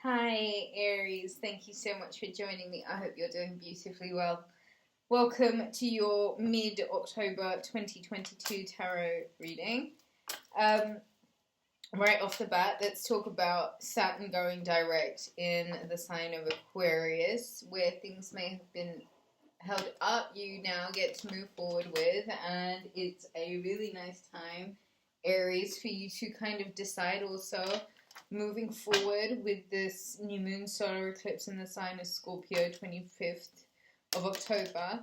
Hi, Aries. Thank you so much for joining me. I hope you're doing beautifully well. Welcome to your mid-October 2022 tarot reading. Right off the bat, let's talk about Saturn going direct in the sign of Aquarius, where things may have been held up, you now get to move forward with, and it's a really nice time, Aries, for you to kind of decide also moving forward with this new moon solar eclipse in the sign of Scorpio, 25th of October.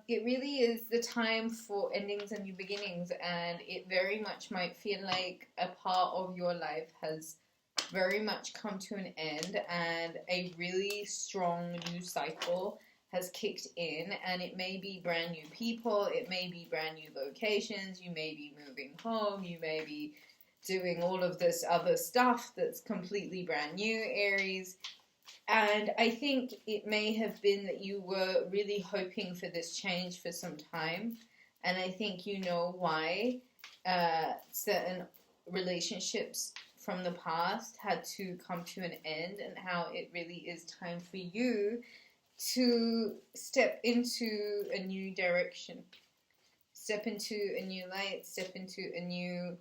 It really is the time for endings and new beginnings, and it very much might feel like a part of your life has very much come to an end, and a really strong new cycle has kicked in, and it may be brand new people, it may be brand new locations, you may be moving home, you may be doing all of this other stuff that's completely brand new, Aries. And I think it may have been that you were really hoping for this change for some time, and I think you know why certain relationships from the past had to come to an end, and how it really is time for you to step into a new direction, step into a new light, step into a new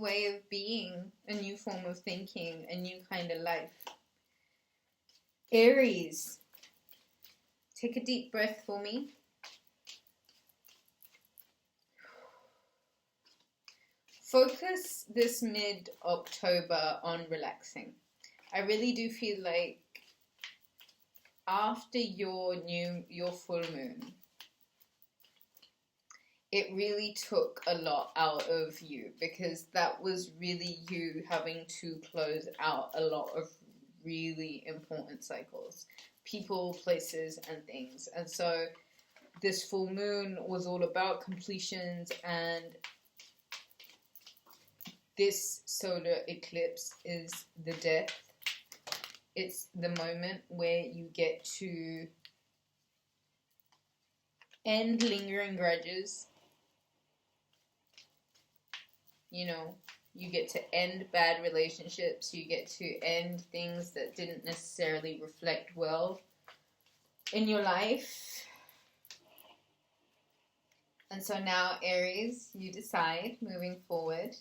way of being, a new form of thinking, a new kind of life. Aries, take a deep breath for me. Focus this mid-October on relaxing. I really do feel like after your full moon, it really took a lot out of you, because that was really you having to close out a lot of really important cycles, people, places, and things. And so this full moon was all about completions, and this solar eclipse is the death. It's the moment where you get to end lingering grudges. You know, you get to end bad relationships. You get to end things that didn't necessarily reflect well in your life. And so now, Aries, you decide moving forward.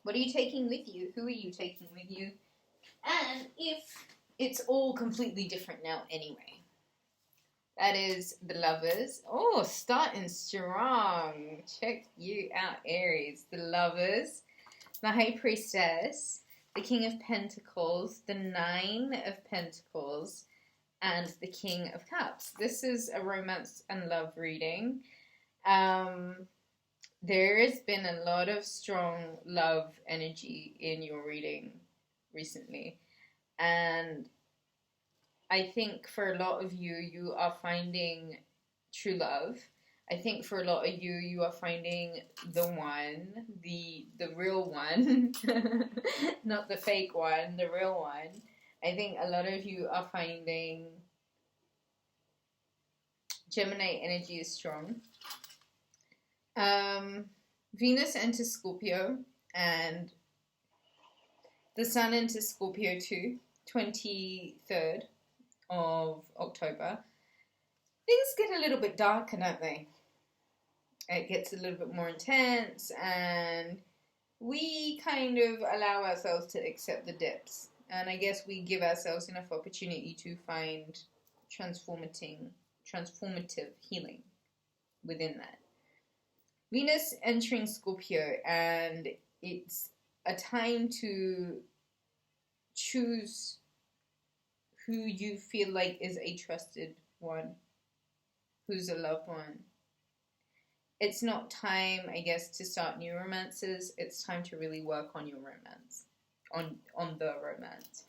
What are you taking with you? Who are you taking with you? And if it's all completely different now anyway. That is the Lovers. Oh, starting strong. Check you out, Aries. The Lovers, the High Priestess, the King of Pentacles, the Nine of Pentacles, and the King of Cups. This is a romance and love reading. There has been a lot of strong love energy in your reading recently. And I think for a lot of you, you are finding true love. I think for a lot of you, you are finding the one, the real one, not the fake one, the real one. I think a lot of you are finding Gemini energy is strong. Venus enters Scorpio, and the Sun enters Scorpio too, 23rd of October. Things get a little bit darker, don't they? It gets a little bit more intense, and we kind of allow ourselves to accept the dips. And I guess we give ourselves enough opportunity to find transformative healing within that. Venus entering Scorpio, and it's a time to choose who you feel like is a trusted one, who's a loved one. It's not time, I guess, to start new romances. It's time to really work on your romance, on the romance.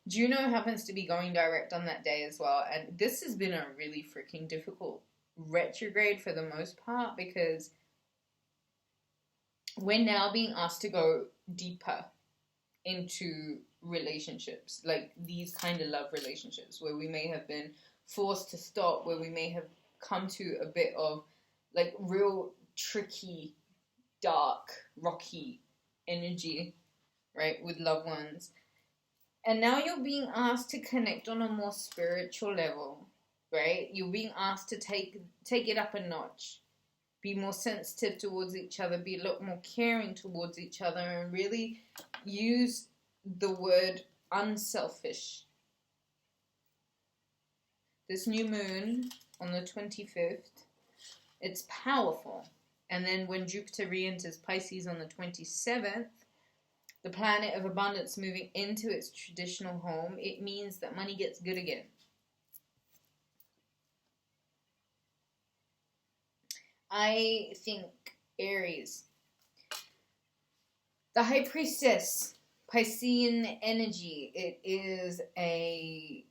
Juno happens to be going direct on that day as well, and this has been a really freaking difficult retrograde for the most part, because we're now being asked to go deeper into relationships, like these kind of love relationships where we may have been forced to stop, where we may have come to a bit of like real tricky, dark, rocky energy, right, with loved ones. And now you're being asked to connect on a more spiritual level, right? You're being asked to take it up a notch, be more sensitive towards each other, be a lot more caring towards each other, and really use the word unselfish. This new moon on the 25th, it's powerful. And then when Jupiter re-enters Pisces on the 27th, the planet of abundance moving into its traditional home, it means that money gets good again. I think Aries, the High Priestess, Piscean energy, it is a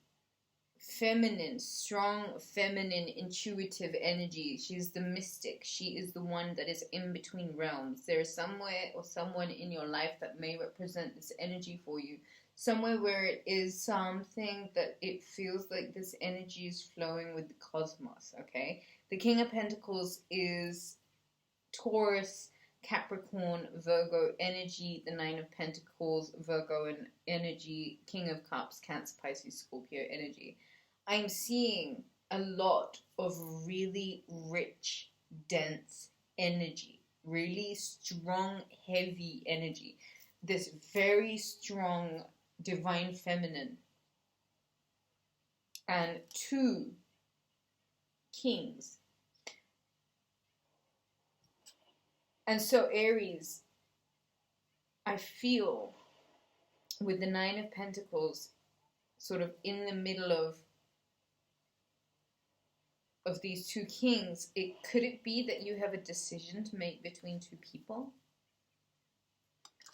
feminine, strong, feminine, intuitive energy. She's the mystic. She is the one that is in between realms. There is somewhere or someone in your life that may represent this energy for you. Somewhere where it is something that it feels like this energy is flowing with the cosmos, okay? The King of Pentacles is Taurus, Capricorn, Virgo energy. The Nine of Pentacles, Virgo energy. King of Cups, Cancer, Pisces, Scorpio energy. I'm seeing a lot of really rich, dense energy. Really strong, heavy energy. This very strong divine feminine. And two kings. And so Aries, I feel with the Nine of Pentacles sort of in the middle of these two kings, could it be that you have a decision to make between two people?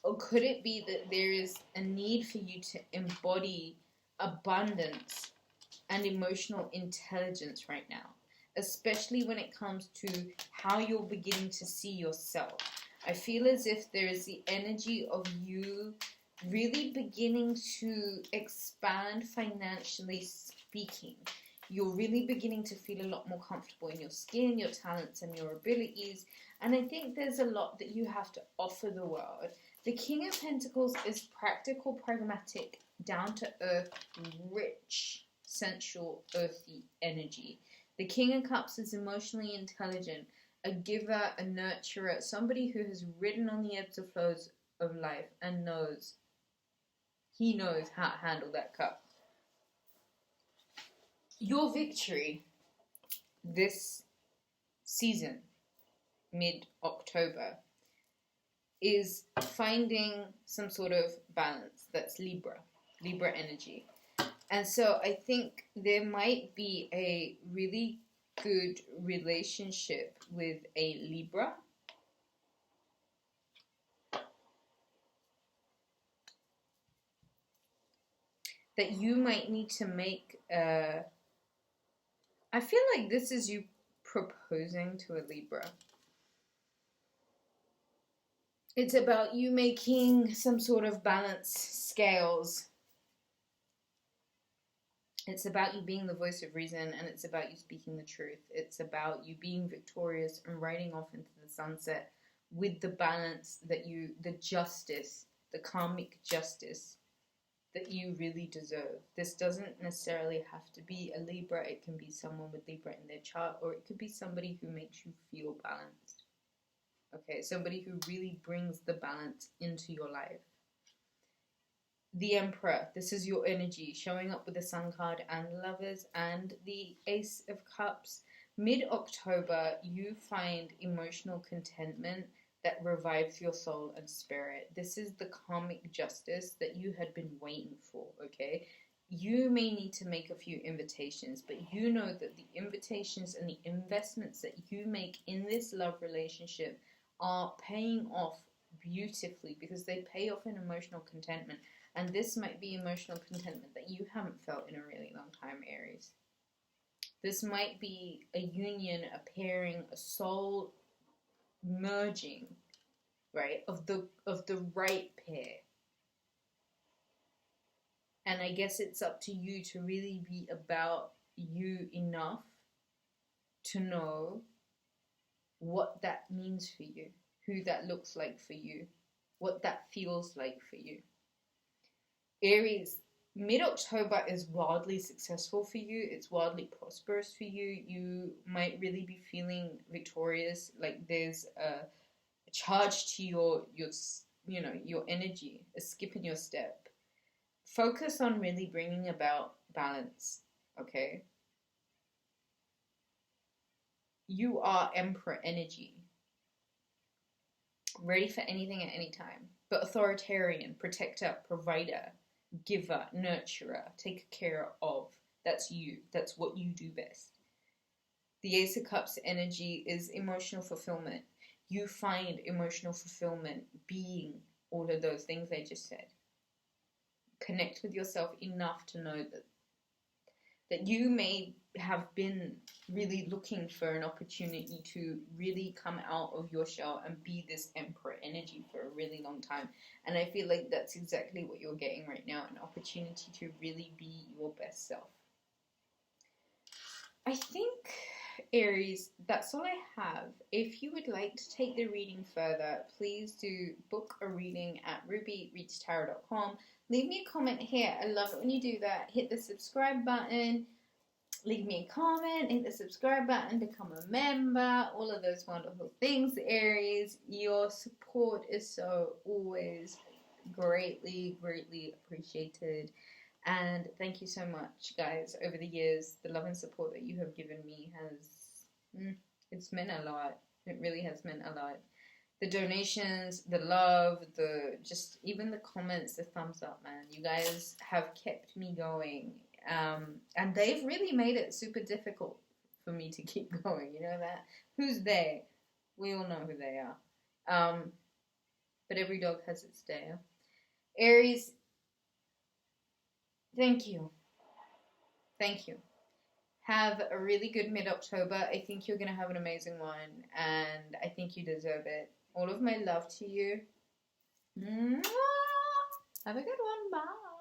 Or could it be that there is a need for you to embody abundance and emotional intelligence right now? Especially when it comes to how you're beginning to see yourself. I feel as if there is the energy of you really beginning to expand financially speaking. You're really beginning to feel a lot more comfortable in your skin, your talents, and your abilities. And I think there's a lot that you have to offer the world. The King of Pentacles is practical, pragmatic, down-to-earth, rich, sensual, earthy energy. The King of Cups is emotionally intelligent, a giver, a nurturer, somebody who has ridden on the ebbs and flows of life and knows how to handle that cup. Your victory this season, mid-October, is finding some sort of balance. That's Libra energy. And so I think there might be a really good relationship with a Libra. That you might need to make, I feel like this is you proposing to a Libra. It's about you making some sort of balance scales. It's about you being the voice of reason, and it's about you speaking the truth. It's about you being victorious and riding off into the sunset with the balance that the justice, the karmic justice that you really deserve. This doesn't necessarily have to be a Libra. It can be someone with Libra in their chart, or it could be somebody who makes you feel balanced. Okay, somebody who really brings the balance into your life. The Emperor, this is your energy, showing up with the Sun card and Lovers and the Ace of Cups. Mid-October, you find emotional contentment that revives your soul and spirit. This is the karmic justice that you had been waiting for, okay? You may need to make a few invitations, but you know that the invitations and the investments that you make in this love relationship are paying off beautifully because they pay off in emotional contentment. And this might be emotional contentment that you haven't felt in a really long time, Aries. This might be a union, a pairing, a soul merging, right, of the right pair. And I guess it's up to you to really be about you enough to know what that means for you, who that looks like for you, what that feels like for you. Aries, mid-October is wildly successful for you. It's wildly prosperous for you. You might really be feeling victorious. Like there's a charge to your your energy, a skip in your step. Focus on really bringing about balance, okay? You are Emperor energy, ready for anything at any time, but authoritarian, protector, provider, giver, nurturer, taker care of. That's you. That's what you do best. The Ace of Cups energy is emotional fulfillment. You find emotional fulfillment being all of those things I just said. Connect with yourself enough to know that you may have been really looking for an opportunity to really come out of your shell and be this Emperor energy for a really long time. And I feel like that's exactly what you're getting right now, an opportunity to really be your best self. I think, Aries, that's all I have. If you would like to take the reading further, please do book a reading at Rubyreadstarot.com. Leave me a comment here. I love it when you do that. Hit the subscribe button. Leave me a comment. Hit the subscribe button. Become a member. All of those wonderful things, Aries. Your support is so always greatly, greatly appreciated. And thank you so much, guys. Over the years, the love and support that you have given me it's meant a lot. It really has meant a lot. The donations, the love, just even the comments, the thumbs up, man. You guys have kept me going. And they've really made it super difficult for me to keep going. You know that? Who's they? We all know who they are. But every dog has its day. Aries, thank you. Thank you. Have a really good mid-October. I think you're going to have an amazing one, and I think you deserve it. All of my love to you. Mwah! Have a good one. Bye.